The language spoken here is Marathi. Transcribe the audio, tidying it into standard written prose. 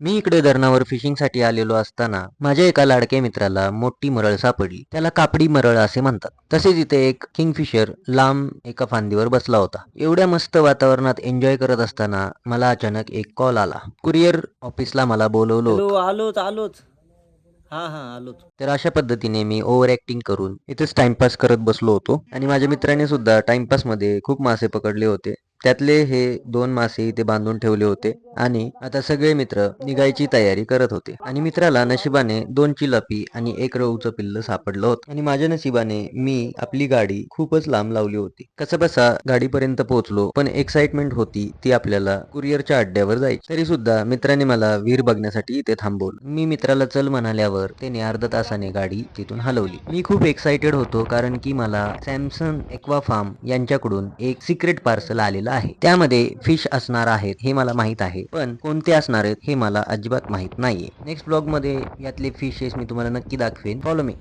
मी इकडे धरणावर फिशिंगसाठी आलेलो असताना माझ्या एका लाडक्या मित्राला मोठी मरळ सापडली. त्याला कापडी मरळ असे म्हणतात. तसेच इथे एक किंगफिशर लांब एका फांदीवर बसला होता. एवढ्या मस्त वातावरणात एन्जॉय करत असताना मला अचानक एक कॉल आला. कुरिअर ऑफिसला मला बोलवलं हॅलो, होतं. आलोच आलोच. हा हा, आलोच. तर अशा पद्धतीने मी ओव्हर ऍक्टिंग करून इथेच टाइमपास करत बसलो होतो आणि माझ्या मित्राने सुद्धा टाइमपास मध्ये खूप मासे पकडले होते. त्यातले हे 2 मासे इथे बांधून ठेवले होते आणि आता सगळे मित्र निघायची तयारी करत होते आणि मित्राला नशिबाने 2 चिलापी आणि 1 रहूचं पिल्लं सापडलं होतं आणि माझ्या नशिबाने मी आपली गाडी खूपच लांब लावली होती. कसंबसा गाडीपर्यंत पोहोचलो, पण एक्साइटमेंट होती ती आपल्याला कुरिअरच्या अड्ड्यावर जायची. तरी सुद्धा मित्राने मला विहीर बघण्यासाठी इथे थांबवलं. मी मित्राला चल म्हणाल्यावर त्याने अर्ध्या तासाने गाडी तिथून हलवली. मी खूप एक्साइटेड होतो कारण की मला सॅमसन एक्वा फार्म यांच्याकडून एक सिक्रेट पार्सल आलेलं आहे. त्यामध्ये फिश असणार आहेत हे मला माहित आहे, पण कोणते असणार आहेत हे मला अजिबात माहित नाहीये. नेक्स्ट ब्लॉग मध्ये यातले फिशेस मी तुम्हाला नक्की दाखवेन. Follow me.